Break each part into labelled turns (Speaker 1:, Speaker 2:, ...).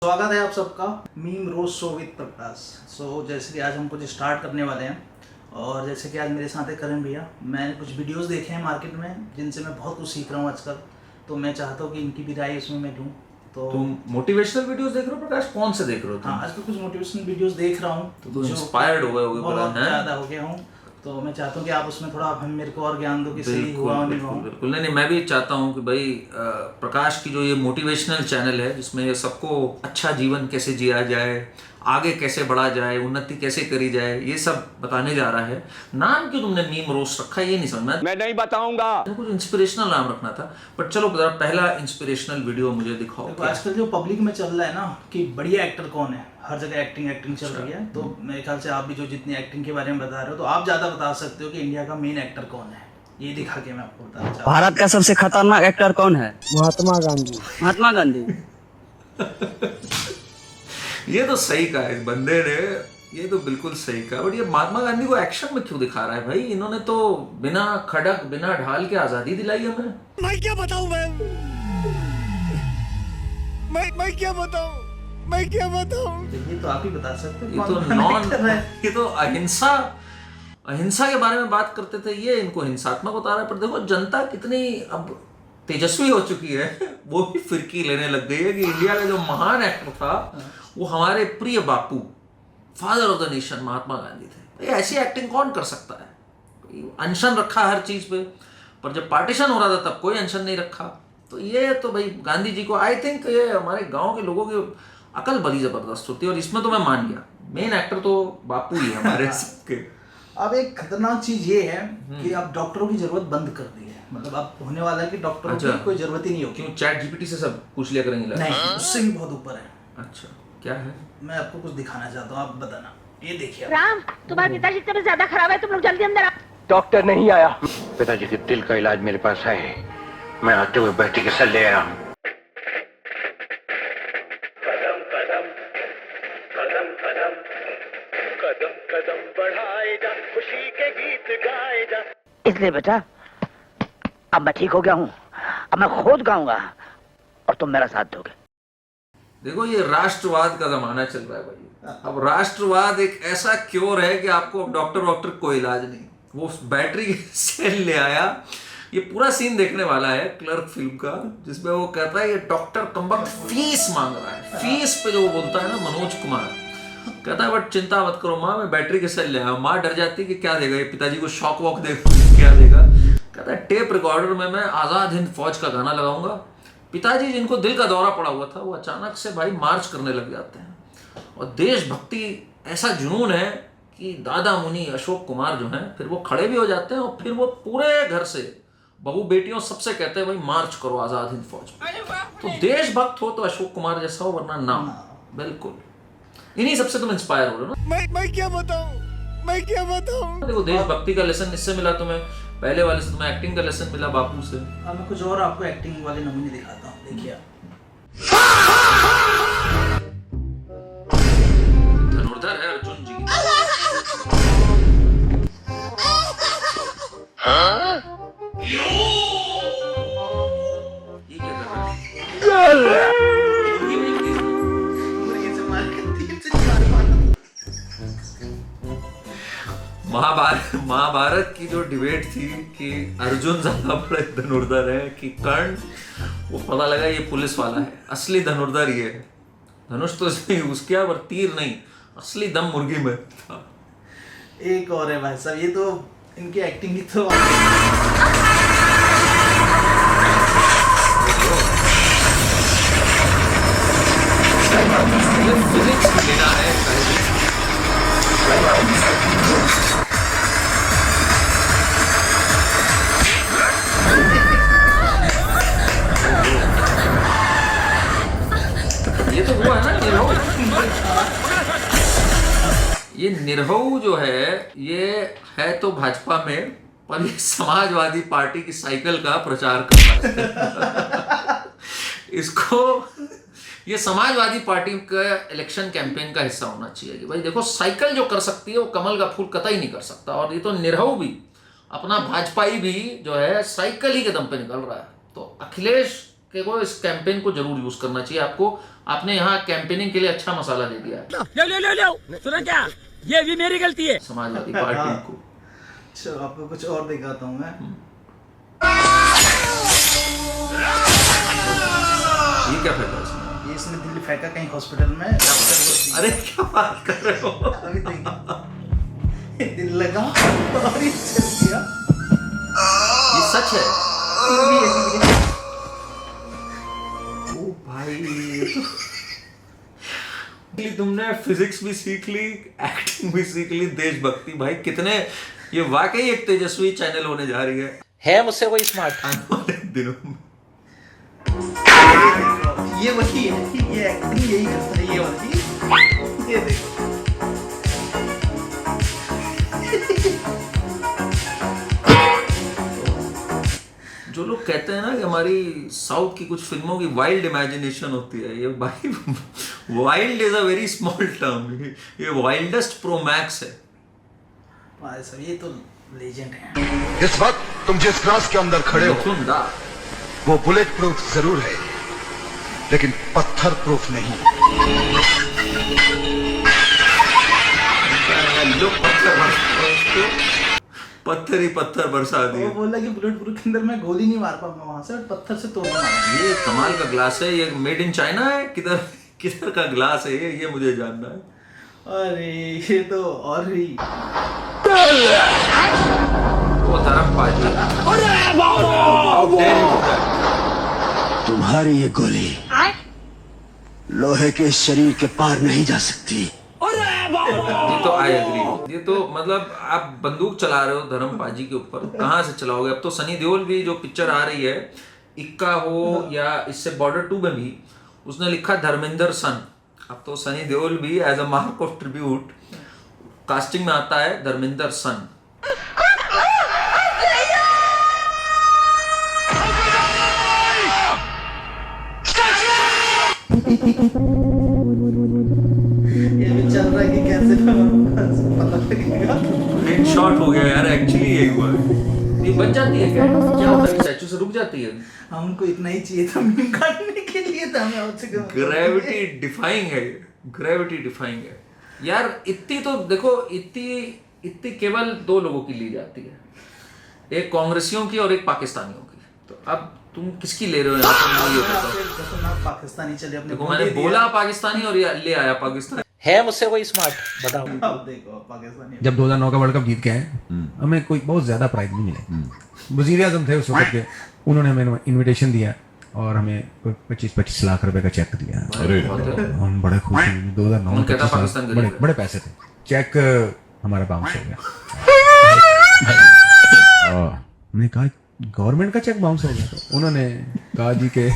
Speaker 1: स्वागत है आप सबका मीम रोज शो विद प्रकाश। जैसे कि आज हम कुछ स्टार्ट करने वाले हैं और जैसे कि आज मेरे साथ है करण भैया। मैंने कुछ वीडियोस देखे हैं मार्केट में जिनसे मैं बहुत कुछ सीख रहा हूँ आजकल, तो मैं चाहता हूँ कि इनकी भी राय इसमें मैं लूँ। तो
Speaker 2: तुम मोटिवेशनल वीडियोस देख रहे हो प्रकाश? कौन से देख रहे हो तुम?
Speaker 1: हाँ, आजकल कुछ मोटिवेशनल वीडियोस देख रहा हूँ
Speaker 2: तो इंस्पायर्ड हो गए होगे
Speaker 1: बहुत
Speaker 2: हैं?
Speaker 1: ज़्यादा हो गया हूँ, तो मैं चाहता हूँ कि आप उसमें थोड़ा हम मेरे को और ज्ञान दो कि सही हुआ नहीं हुआ।
Speaker 2: बिल्कुल नहीं, मैं भी चाहता हूँ कि भाई प्रकाश की जो ये मोटिवेशनल चैनल है जिसमें सबको अच्छा जीवन कैसे जिया जाए, आगे कैसे बढ़ा जाए, उन्नति कैसे करी जाए, ये सब बताने जा रहा है। नाम क्यों तुमने मीम रोस्ट रखा है ये नहीं समझ
Speaker 3: मैं नहीं बताऊंगा।
Speaker 2: कुछ इंस्पिरेशनल नाम रखना था, बट चलो पहला इंस्पिरेशनल वीडियो मुझे दिखाओ।
Speaker 1: आजकल जो पब्लिक में चल रहा है ना कि बढ़िया एक्टर कौन है, हर जगह एक्टिंग चल रही है, तो मेरे ख्याल से आप भी जो जितनी एक्टिंग के बारे में बता रहे हो तो आप ज्यादा बता सकते हो कि इंडिया का मेन एक्टर कौन है। ये दिखा के मैं आपको बताना चाहता हूँ।
Speaker 4: भारत का सबसे खतरनाक एक्टर कौन है?
Speaker 5: महात्मा गांधी।
Speaker 4: महात्मा गांधी।
Speaker 2: ये तो सही कहा है इस बंदे ने, ये तो बिल्कुल सही कहा। बट ये महात्मा गांधी को एक्शन में क्यों दिखा रहा है भाई? इन्होंने तो बिना खड़क बिना ढाल के आजादी दिलाई हमें।
Speaker 5: मैं क्या बताऊं? मैं क्या बताऊं? मैं क्या बताऊं?
Speaker 1: ये तो आप ही बता सकते हो।
Speaker 2: ये तो अहिंसा के बारे में बात करते थे, ये इनको हिंसात्मक बता रहा है। पर देखो जनता कितनी अब तेजस्वी हो चुकी है, वो भी फिरकी लेने लग गई है कि इंडिया का जो महान एक्टर था वो हमारे प्रिय बापू, father of the nation Mahatma Gandhi थे। भाई ऐसी एक्टिंग कौन कर सकता है? अनशन रखा हर चीज पे, पर जब पार्टीशन हो रहा था तब कोई अनशन नहीं रखा। तो ये तो भाई गांधी जी को आई थिंक ये हमारे गांव के लोगों की अकल बड़ी जबरदस्त होती है, और इसमें तो मैं मान गया मेन एक्टर तो बापू ही है हमारे सबके।
Speaker 1: अब एक खतरनाक चीज ये है कि अब डॉक्टरों की जरूरत बंद कर दी है, मतलब अब होने वाला है कि डॉक्टरों की कोई जरूरत ही नहीं होगी।
Speaker 2: क्यों? चैट जीपीटी से सब पूछ लिया करेंगे?
Speaker 1: नहीं, उससे भी बहुत ऊपर है।
Speaker 2: अच्छा, क्या है?
Speaker 1: मैं आपको कुछ दिखाना चाहता हूँ, आप बताना। ये देखिए
Speaker 6: राम, तुम्हारे पिताजी की तबीयत ज्यादा खराब है, तुम लोग जल्दी अंदर आओ।
Speaker 3: डॉक्टर नहीं आया।
Speaker 7: पिताजी के दिल का इलाज मेरे पास है, मैं आते हुए बैठी के सर ले आया हूँ।
Speaker 8: कदम कदम कदम कदम कदम कदम बढ़ाए जा, खुशी के गीत गाए जा।
Speaker 4: इसलिए बेटा अब मैं ठीक हो गया हूँ, अब मैं खुद गाऊंगा और तुम मेरा साथ दोगे।
Speaker 2: देखो ये राष्ट्रवाद का जमाना चल रहा है भाई। अब राष्ट्रवाद एक ऐसा क्योर है कि आपको अब डॉक्टर कोई इलाज नहीं। वो बैटरी सेल ले आया। ये पूरा सीन देखने वाला है क्लर्क फिल्म का, जिसमें वो कहता है ये डॉक्टर कमबख्त फीस मांग रहा है। फीस पे जो वो बोलता है ना मनोज कुमार, कहता है बट चिंता मत करो माँ, मैं बैटरी के सेल ले आया। माँ डर जाती है कि क्या देगा ये, पिताजी को शॉक वॉक देगा, क्या देगा। कहता है टेप रिकॉर्डर में मैं आजाद हिंद फौज का गाना लगाऊंगा। पिताजी जिनको दिल का दौरा पड़ा हुआ था वो अचानक से भाई मार्च करने लग जाते हैं, और देशभक्ति ऐसा जुनून है कि दादा मुनि अशोक कुमार जो हैं फिर वो खड़े भी हो जाते हैं, और फिर वो पूरे घर से बहू बेटियों सबसे कहते हैं भाई मार्च करो आजाद हिंद फौज में। तो देशभक्त हो तो अशोक कुमार जैसा हो, वरना ना। बिल्कुल इन्हीं सबसे तुम इंस्पायर हो रहे हो ना।
Speaker 5: मैं क्या बताऊं? मैं क्या बताऊं?
Speaker 2: देखो देशभक्ति का लेसन इससे मिला तुम्हें, पहले वाले से तुम्हें एक्टिंग का लेसन मिला बापू से।
Speaker 1: अब मैं कुछ और आपको एक्टिंग वाले नमूने दिखाता हूँ, देखिए आप।
Speaker 2: धनुर्धर है अर्जुन जी। ये क्या कर रहा है? महाभारत की जो डिबेट थी कि अर्जुन ज्यादा बड़े धनुर्धर है कि कर्ण, वो पता लगा ये पुलिस वाला है। असली धनुर्धर ये है। धनुष तो इसने यूज किया पर तीर नहीं, असली दम मुर्गी में था।
Speaker 1: एक और है भाई साहब, ये तो इनकी एक्टिंग की तो
Speaker 2: फिजिक्स लेना है। ये तो वो है ना निरहु। ये निरहु जो है ये है तो भाजपा में, पर ये समाजवादी पार्टी की साइकिल का प्रचार कर रहा है। इसको ये समाजवादी पार्टी का इलेक्शन कैंपेन का हिस्सा होना चाहिए कि भाई देखो साइकिल जो कर सकती है वो कमल का फूल कतई नहीं कर सकता। और ये तो निरहु भी, अपना भाजपाई भी जो है साइकिल ही के दम पे निकल रहा है। तो अखिलेश कि वो इस कैंपेन को जरूर यूज करना चाहिए आपको। आपने यहाँ कैंपेनिंग के लिए अच्छा मसाला दे दिया है।
Speaker 5: ले सुना क्या, ये भी मेरी गलती है।
Speaker 2: समाजवादी पार्टी को।
Speaker 1: चलो आपको कुछ और दिखाता हूँ मैं।
Speaker 2: ये क्या फेंका इसने?
Speaker 1: ये इसने दिल्ली फेंका कहीं हॉस्पिटल में।
Speaker 2: अरे क्या बात कर रहे हो?
Speaker 1: अभी देखिए, दिल लगा और ये चल गया।
Speaker 2: ये सच है?
Speaker 1: ये
Speaker 2: ओ भाई, ये तो तुमने फिजिक्स भी सीख ली, एक्टिंग भी सीख ली, देशभक्ति। भाई कितने, ये वाकई एक तेजस्वी चैनल होने जा रही है
Speaker 4: मुझसे कोई स्मार्ट।
Speaker 2: आने वाले दिनों में।
Speaker 1: ये वही है, ये एक्टिंग यही करता है, ये वाली। ये देखो,
Speaker 2: जो लोग कहते हैं ना कि हमारी साउथ की कुछ फिल्मों की वाइल्ड इमेजिनेशन होती है, ये भाई wild is a very small term. ये वाइल्डेस्ट प्रो मैक्स है
Speaker 1: भाई साहब, ये तो लेजेंड है।
Speaker 3: इस वक्त तुम जिस क्रास के अंदर खड़े हो
Speaker 2: मिथुन
Speaker 3: वो बुलेट प्रूफ जरूर है, लेकिन पत्थर प्रूफ नहीं।
Speaker 2: पत्थर ही पत्थर बरसा
Speaker 1: वो
Speaker 2: दिए।
Speaker 1: बोला कि बुलेट प्रूफ के अंदर मैं गोली नहीं मार पाऊंगा, वहां से पत्थर से तोड़ मारूंगा।
Speaker 2: ये कमाल का ग्लास है, ये मेड इन चाइना है, किधर किधर का ग्लास है ये मुझे जानना है।
Speaker 1: अरे ये तो और ही
Speaker 2: वो धर्मपाल।
Speaker 5: तुम्हारी ये गोली लोहे के शरीर के पार नहीं जा सकती।
Speaker 2: ये तो आई एग्री। ये तो मतलब आप बंदूक चला रहे हो धर्मपाजी के ऊपर, कहाँ से चलाओगे? अब तो सनी देओल भी जो पिक्चर आ रही है, इक्का हो या इससे बॉर्डर 2 में भी उसने लिखा धर्मेंद्र सन। अब तो सनी देओल भी as a mark of tribute casting में आता है धर्मेंद्र सन।
Speaker 1: ये भी चल रहा है कि कैसे पता लगेगा।
Speaker 2: इन शॉर्ट हो गया यार, एक्चुअली यही हुआ है। ये बच जाती है क्या? क्या होता है, स्टैचू से रुक जाती है?
Speaker 1: हमको इतना ही चाहिए था मीम काटने के लिए, था हमें आपसे
Speaker 2: ग्रेविटी डिफाइंग है, ग्रेविटी डिफाइंग है यार। इतनी तो देखो, इतनी केवल 2 लोगों की ली जाती है, एक कांग्रेसियों की और एक पाकिस्तानियों की। तो अब तुम किसकी ले रहे हो यहाँ पर? ये बताओ।
Speaker 1: पाकिस्तानी चले अपने।
Speaker 2: देखो मैंने बोला पाकिस्तानी और ये ले आया पाकिस्तान।
Speaker 4: है मुझसे कोई स्मार्ट, बताओ।
Speaker 1: अब देखो पाकिस्तानी।
Speaker 9: जब 2009 का वर्ल्ड कप जीत के आए, हमें कोई बहुत ज्यादा प्राइज नहीं मिले। वजीर आजम थे उस वक्त के, उन्होंने हमें इनविटेशन दिया और हमें 25-25 लाख रुपए का चेक दिया। हम बड़े खुश हुए। 2009 में बड़े पैसे थे। चेक हमारा बाउंस हो गया। हमने कहा गवर्नमेंट का चेक बाउंस हो गया, तो उन्होंने कहा जी के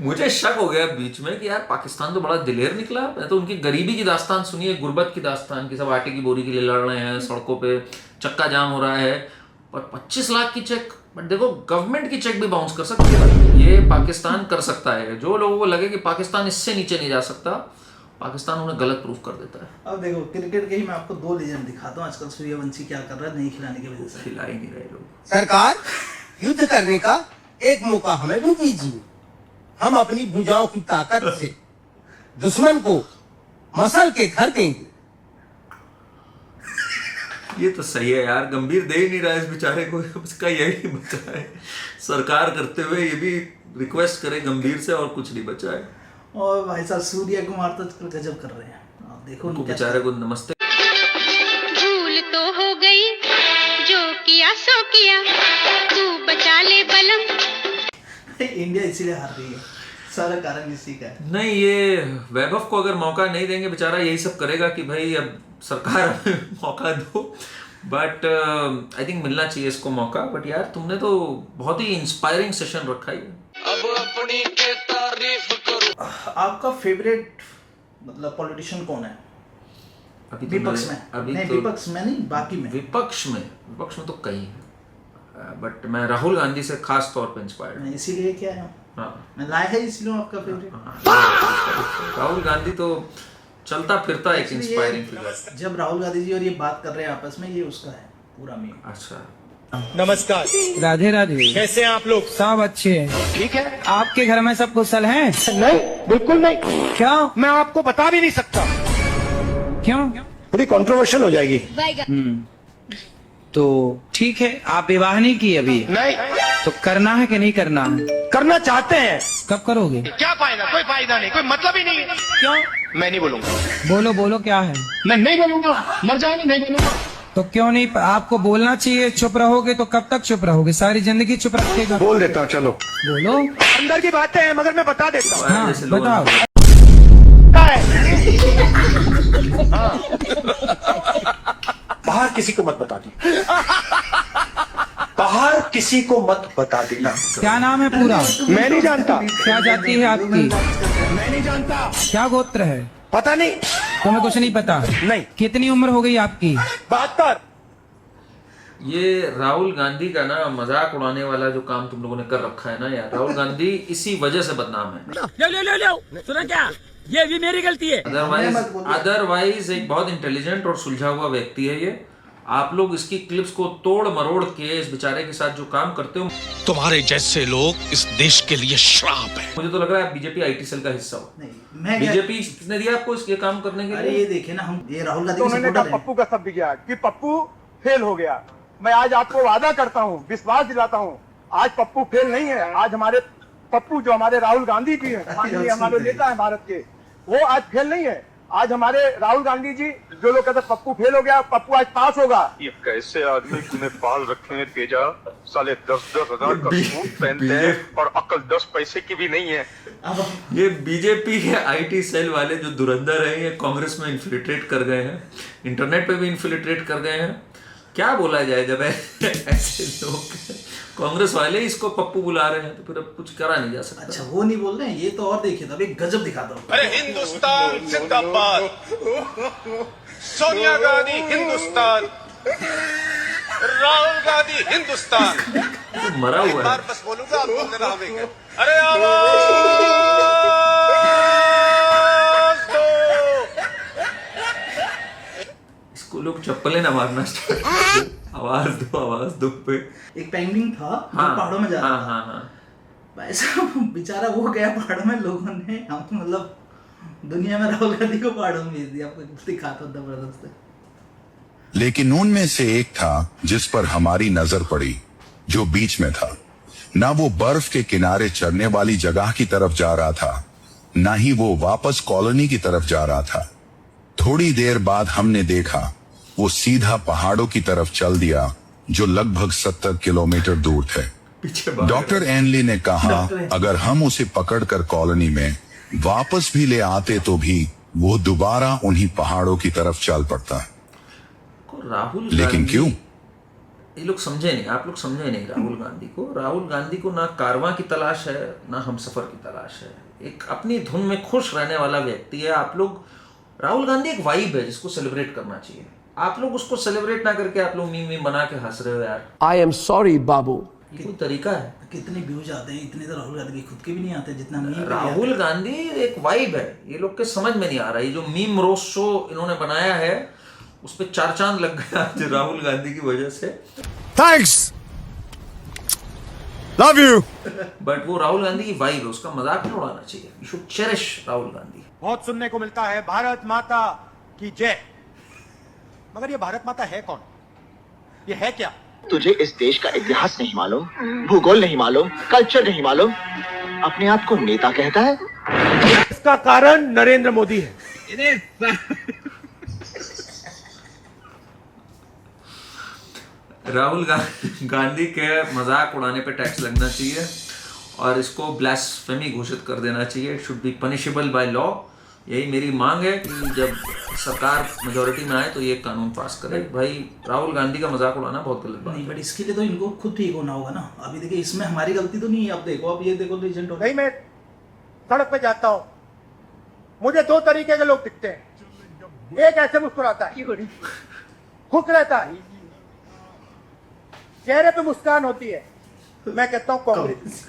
Speaker 2: मुझे शक हो गया बीच में कि यार पाकिस्तान तो बड़ा दिलेर निकला। मैं तो उनकी गरीबी की दास्तान सुनी है, गुर्बत की दास्तान की, सब आटे की बोरी के लिए लड़ रहे हैं, सड़कों पे चक्का जाम हो रहा है, पर 25 लाख की चेक। बट देखो गवर्नमेंट की चेक भी बाउंस कर सकती है, ये पाकिस्तान कर सकता है। जो लोगों को लगे कि पाकिस्तान इससे नीचे नहीं जा सकता, पाकिस्तान उन्हें गलत प्रूफ कर देता है।
Speaker 1: अब देखो क्रिकेट के ही मैं आपको 2 लेजेंड दिखाता हूँ आजकल। सूर्यवंशी क्या कर रहा है नहीं खिलाने की वजह से।
Speaker 2: खिला ही नहीं रहे लोग।
Speaker 5: सरकार, युद्ध करने का एक मौका हमें भी दीजिए। हम अपनी भुजाओं की ताकत से दुश्मन को मसल के घर देंगे।
Speaker 2: ये तो सही है यार, गंभीर दे ही नहीं रहा है इस बेचारे को, उसका यही बचा है। सरकार करते हुए ये भी रिक्वेस्ट करे गंभीर से, और कुछ नहीं बचा है।
Speaker 1: और भाई साहब सूर्य कुमार तो गजब कर रहे हैं। आप देखो
Speaker 2: उनको बेचारे को नमस्ते।
Speaker 10: भूल तो हो गई, जो किया सो किया, तू बचा ले बलम।
Speaker 1: इंडिया इसीलिए हार रही है, सारा कारण इसी का है।
Speaker 2: नहीं, ये वैभव को अगर मौका नहीं देंगे, बेचारा यही सब करेगा कि भाई अब सरकार हमें मौका दो। बट आई थिंक मिलना चाहिए इसको मौका। बट यार तुमने तो बहुत ही इंस्पायरिंग सेशन रखा है। अब अपनी के तारीफ करो।
Speaker 1: आपका फेवरेट मतलब पॉलिटिशियन कौन है
Speaker 2: अभी?
Speaker 1: विपक्ष में?
Speaker 2: अभी
Speaker 1: नहीं,
Speaker 2: तो
Speaker 1: विपक्ष में नहीं, बाकी में।
Speaker 2: विपक्ष में तो कई है, बट मैं राहुल गांधी से खास तौर पे इंस्पायर्ड हूं।
Speaker 1: इसीलिए क्या है,
Speaker 2: हाँ,
Speaker 1: मैं लाया है इसलिए आपका फेवरेट।
Speaker 2: राहुल गांधी तो चलता फिरता एक इंस्पायरिंग फिगर।
Speaker 1: जब राहुल गांधी जी और ये बात कर रहे हैं आपस में, ये उसका है पूरा मीम।
Speaker 2: अच्छा,
Speaker 5: नमस्कार।
Speaker 11: राधे राधे।
Speaker 5: कैसे हैं आप लोग?
Speaker 11: सब अच्छे हैं।
Speaker 5: ठीक है।
Speaker 11: आपके घर में सब कुशल हैं?
Speaker 5: नहीं, बिल्कुल नहीं।
Speaker 11: क्यों?
Speaker 5: मैं आपको बता भी नहीं सकता,
Speaker 11: क्यों?
Speaker 5: थोड़ी कंट्रोवर्शियल हो जाएगी।
Speaker 11: तो ठीक है, आप विवाह नहीं किए अभी?
Speaker 5: नहीं।
Speaker 11: तो करना है कि नहीं करना है?
Speaker 5: करना चाहते हैं।
Speaker 11: कब करोगे?
Speaker 5: क्या फायदा? कोई फायदा नहीं, कोई मतलब ही नहीं।
Speaker 11: क्यों?
Speaker 5: मैं नहीं बोलूंगा।
Speaker 11: बोलो बोलो, क्या है?
Speaker 5: मैं नहीं बोलूंगा, मर जाएंगे, नहीं बोलूंगा।
Speaker 11: तो क्यों नहीं? आपको बोलना चाहिए। चुप रहोगे तो कब तक चुप रहोगे? सारी जिंदगी चुप रखेगा।
Speaker 5: बोल देता हूँ, चलो।
Speaker 11: बोलो।
Speaker 5: अंदर की बातें हैं, मगर मैं बता देता हूँ।
Speaker 11: हाँ बताओ।
Speaker 5: हाँ। बाहर किसी को मत बता दी, बाहर किसी को मत बता देना।
Speaker 11: क्या नाम है पूरा?
Speaker 5: मैं नहीं जानता।
Speaker 11: क्या जाति है आपकी?
Speaker 5: मैं नहीं जानता।
Speaker 11: क्या गोत्र है?
Speaker 5: पता नहीं।
Speaker 11: तुम्हें कुछ नहीं पता?
Speaker 5: नहीं।
Speaker 11: कितनी उम्र हो गई आपकी?
Speaker 5: 72।
Speaker 2: ये राहुल गांधी का ना मजाक उड़ाने वाला जो काम तुम लोगों ने कर रखा है ना यार, राहुल गांधी इसी वजह से बदनाम है।
Speaker 11: ले सुना क्या? ये भी मेरी गलती है।
Speaker 2: अदरवाइज एक बहुत इंटेलिजेंट और सुलझा हुआ व्यक्ति है ये। आप लोग इसकी क्लिप्स को तोड़ मरोड़ के इस बेचारे के साथ जो काम करते हो,
Speaker 12: तुम्हारे जैसे लोग इस देश के लिए श्राप है।
Speaker 2: मुझे तो लग रहा है आप बीजेपी आईटी सेल का हिस्सा हो।
Speaker 1: नहीं, मैं
Speaker 2: बीजेपी किसने दिया आपको इसके काम करने के लिए?
Speaker 1: अरे ये देखिए ना, हम ये राहुल गांधी
Speaker 13: तो
Speaker 1: के
Speaker 13: उन्होंने
Speaker 1: सपोर्टर
Speaker 13: कहा
Speaker 1: हैं।
Speaker 13: पप्पू का शब्द किया कि पप्पू फेल हो गया। मैं आज आपको वादा करता हूँ, विश्वास दिलाता हूँ, आज पप्पू फेल नहीं है। आज हमारे पप्पू जो हमारे राहुल गांधी जी हैं, माननीय हमारे नेता हैं भारत के, वो आज फेल नहीं है। आज हमारे राहुल गांधी जी, जो लोग कहते हैं पप्पू फेल हो गया, पप्पू आज पास होगा।
Speaker 14: ये कैसे आदमी तूने पाल रखे हैं तेजा? साले 10-10 हजार का सूट पहनते हैं और अकल 10 पैसे की भी नहीं है।
Speaker 2: ये बीजेपी के आईटी सेल वाले जो धुरंधर हैं, ये कांग्रेस में इन्फिल्ट्रेट कर गए हैं, इंटरनेट पे भी इन्फिल्ट्रेट कर गए हैं। क्या बोला जाए जब ऐसे लोग कांग्रेस वाले इसको पप्पू बुला रहे हैं, तो फिर अब कुछ करा नहीं जा सकता।
Speaker 1: अच्छा, वो नहीं बोल रहे हैं, ये तो और देखिए, तो अभी गजब दिखाता हूँ।
Speaker 14: अरे हिंदुस्तान जिंदाबाद, सोनिया गांधी हिंदुस्तान, राहुल गांधी हिंदुस्तान।
Speaker 2: तो मरा हुआ है।
Speaker 14: बार बस बोलूंगा, आप बोलते रहोगे। अरे आवाज दो।
Speaker 2: इसको लोग चप्पलें ना मारना स्टार्ट कर दो। आवाज दो पे
Speaker 1: एक पेंगुइन था जो पहाड़ों में जा रहा था। भाई साहब बेचारा वो गया पहाड़ों में, लोगों ने हम मतलब दुनिया में राहुल गांधी को पहाड़ों में भेज दिया। आपको दिखाता हूं जबरदस्त।
Speaker 3: लेकिन उनमें से एक था जिस पर हमारी नजर पड़ी, जो बीच में था। ना वो बर्फ के किनारे चढ़ने वाली जगह की तरफ जा रहा था, ना ही वो वापस कॉलोनी की तरफ जा रहा था। थोड़ी देर बाद हमने देखा वो सीधा पहाड़ों की तरफ चल दिया, जो लगभग 70 किलोमीटर दूर थे। डॉक्टर एनली ने कहा अगर हम उसे पकड़कर कॉलोनी में वापस भी ले आते तो भी वो दोबारा उन्हीं पहाड़ों की तरफ चल पड़ता।
Speaker 2: राहुल
Speaker 3: लेकिन क्यों?
Speaker 2: ये लोग समझे नहीं, आप लोग समझे नहीं राहुल गांधी को। राहुल गांधी को ना कारवां की तलाश है, ना हमसफर की तलाश है। एक अपनी धुन में खुश रहने वाला व्यक्ति है। आप लोग, राहुल गांधी एक वाइब है जिसको सेलिब्रेट करना चाहिए। आप लोग उसको सेलिब्रेट ना करके आप लोग मीम बना के हंस रहे हो यार।
Speaker 5: आई एम सॉरी बाबू।
Speaker 2: ये कोई तरीका है?
Speaker 1: कितने व्यूज आते हैं, इतने तो राहुल गांधी के खुद के भी नहीं आते जितना मीम।
Speaker 2: राहुल गांधी एक वाइब है, ये लोग के समझ में नहीं आ रहा। ये जो मीम रोस्ट शो इन्होंने बनाया है, उस पे 4 चांद लग गया आज राहुल गांधी की वजह से।
Speaker 12: Thanks, love you.
Speaker 2: बट वो राहुल गांधी की वाइब है, उसका मजाक नहीं उड़ाना चाहिए। You should cherish Rahul Gandhi.
Speaker 13: बहुत सुनने को मिलता है भारत माता की जय, मगर ये भारत माता है कौन? ये है क्या?
Speaker 4: तुझे इस देश का इतिहास नहीं मालूम, भूगोल नहीं मालूम, कल्चर नहीं मालूम, अपने आप को नेता कहता है।
Speaker 13: इसका कारण नरेंद्र मोदी है।
Speaker 2: राहुल गांधी के मजाक उड़ाने पे टैक्स लगना चाहिए और इसको ब्लास्फेमी घोषित कर देना चाहिए। It should be punishable by law. यही मेरी मांग है कि जब सरकार मेजोरिटी में आए तो ये कानून पास करे। भाई राहुल गांधी का मजाक उड़ाना बहुत गलत बात
Speaker 1: नहीं, बट इसके लिए तो इनको खुद ठीक होना होगा ना। अभी देखिए, इसमें हमारी गलती तो नहीं है। अब देखो, अब ये देखो रीजेंट हो।
Speaker 13: नहीं, मैं सड़क पे जाता हूँ, मुझे 2 तरीके के लोग दिखते हैं। एक ऐसे मुस्कुराता है, खुश रहता है, चेहरे पे मुस्कान होती है, मैं कहता हूँ कांग्रेस।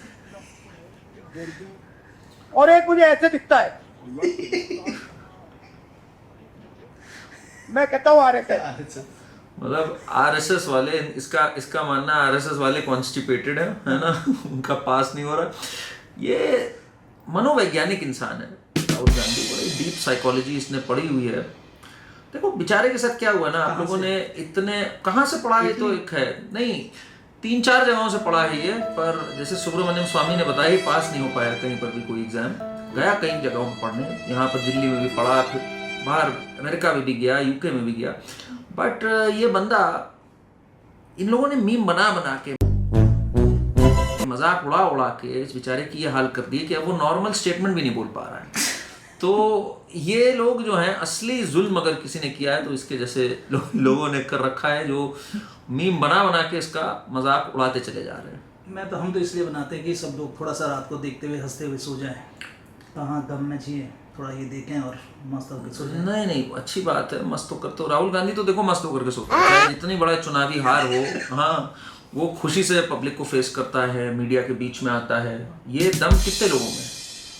Speaker 13: और एक मुझे ऐसे दिखता है, मैं कहता हूँ आरएसएस।
Speaker 2: मतलब आरएसएस वाले, इसका मानना आरएसएस वाले कॉन्स्टिपेटेड है ना, उनका पास नहीं हो रहा। ये मनोवैज्ञानिक इंसान है राहुल गांधी, बड़ी डीप साइकोलॉजी इसने पढ़ी हुई है। देखो बेचारे के साथ क्या हुआ ना, आप लोगों ने इतने कहाँ से पढ़ा है, तो एक है नहीं 3-4 जगहों से पढ़ा है ये, पर जैसे सुब्रमण्यम स्वामी ने बताया पास नहीं हो पाया कहीं पर भी कोई एग्जाम, गया कई जगहों पर पढ़ने, यहाँ पर दिल्ली में भी पढ़ा, फिर बाहर अमेरिका में भी गया, यूके में भी गया, बट ये बंदा, इन लोगों ने मीम बना के मजाक उड़ा के इस बेचारे की ये हाल कर दी कि अब वो नॉर्मल स्टेटमेंट भी नहीं बोल पा रहा है। तो ये लोग जो हैं, असली जुल्म अगर किसी ने किया है तो इसके जैसे लोगों ने कर रखा है, जो मीम बना के इसका मजाक उड़ाते चले जा रहे हैं।
Speaker 1: हम तो इसलिए बनाते हैं कि सब लोग थोड़ा सा रात को देखते हुए हंसते हुए सो जाएं, कहाँ गम में जिए, थोड़ा ये देखें और मस्त होकर सो जाएं।
Speaker 2: नहीं अच्छी बात है, मस्त होकर तो राहुल गांधी तो देखो मस्त होकर के सोता है, चाहे जितनी बड़ा चुनावी हार हो, हाँ वो खुशी से पब्लिक को फेस करता है, मीडिया के बीच में आता है। ये दम कितने लोगों में,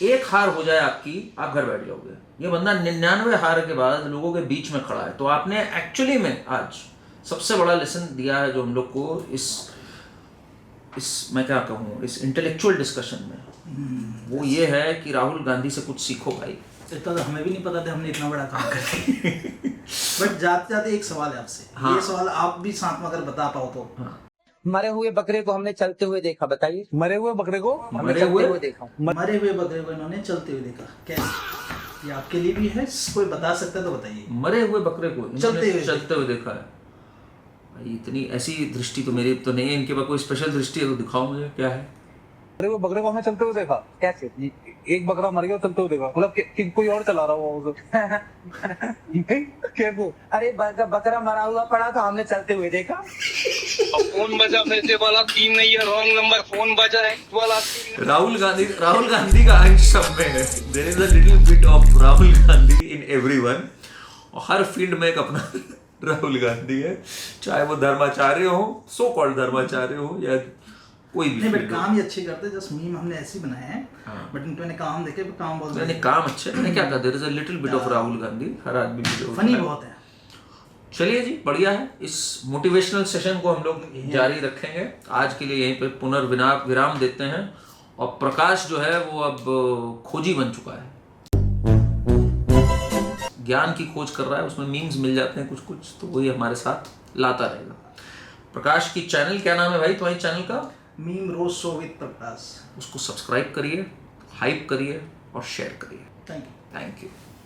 Speaker 2: एक हार हो जाए आपकी, आप घर बैठ जाओगे। ये बंदा 99 हार के बाद लोगों के बीच में खड़ा है। तो आपने एक्चुअली में आज सबसे बड़ा लेसन दिया है जो हम लोग को इस मैं क्या कहूँ, इस इंटेलेक्चुअल डिस्कशन में, वो ये है कि राहुल गांधी से कुछ सीखो भाई।
Speaker 1: इतना तो हमें भी नहीं पता था, हमने इतना बड़ा काम कर दिया। बट जाते एक सवाल है आपसे,
Speaker 2: हाँ।
Speaker 1: ये सवाल आप भी साथ में अगर बता पाओ तो।
Speaker 2: हाँ।
Speaker 11: मरे हुए बकरे को हमने चलते हुए देखा, बताइए।
Speaker 5: मरे हुए बकरे को
Speaker 1: मरे हुए बकरे को इन्होंने चलते हुए देखा, कैसे? ये आपके लिए भी है, कोई बता सकता है तो बताइए।
Speaker 2: मरे हुए बकरे को
Speaker 1: चलते
Speaker 2: हुए देखा है। इतनी ऐसी दृष्टि तो मेरी तो नहीं है, इनके पास कोई स्पेशल दृष्टि है तो दिखाओ मुझे क्या है।
Speaker 5: मरे हुए बकरे को हमने चलते हुए देखा, कैसे? एक बकरा मर गया, चलते हुए देखा, मतलब कोई और चला रहा हुआ कैसे?
Speaker 11: अरे बकरा मरा हुआ पड़ा था, हमने चलते हुए देखा।
Speaker 8: फोन बजा वैसे वाला 3 नहीं है, रॉन्ग नंबर फोन बजा है वाला 3।
Speaker 2: राहुल गांधी का अंश सब में है। There is a little bit of Rahul Gandhi in everyone. और हर फील्ड में एक अपना राहुल गांधी है, चाहे वो धर्माचार्य हो, सो कॉल्ड धर्माचार्य हो, या कोई भी।
Speaker 1: नहीं बट काम ही अच्छे करते, जस्ट मीम हमने ऐसे ही बनाए हैं, बट इन्होंने काम देखे, काम बहुत
Speaker 2: मैंने काम अच्छे, मैंने क्या कहा, there is a little bit of Rahul Gandhi, हर आदमी
Speaker 1: फनी बहुत है।
Speaker 2: चलिए जी, बढ़िया है। इस मोटिवेशनल सेशन को हम लोग जारी रखेंगे। आज के लिए यहीं पे पुनर्विराम देते हैं। और प्रकाश जो है वो अब खोजी बन चुका है, ज्ञान की खोज कर रहा है, उसमें मीम्स मिल जाते हैं कुछ, तो वही हमारे साथ लाता रहेगा। प्रकाश की चैनल क्या नाम है भाई तुम्हारी चैनल का?
Speaker 1: मीम रोज शो विद प्रकाश।
Speaker 2: उसको सब्सक्राइब करिए, हाइप करिए और शेयर करिए।
Speaker 1: Thank you.
Speaker 2: Thank you.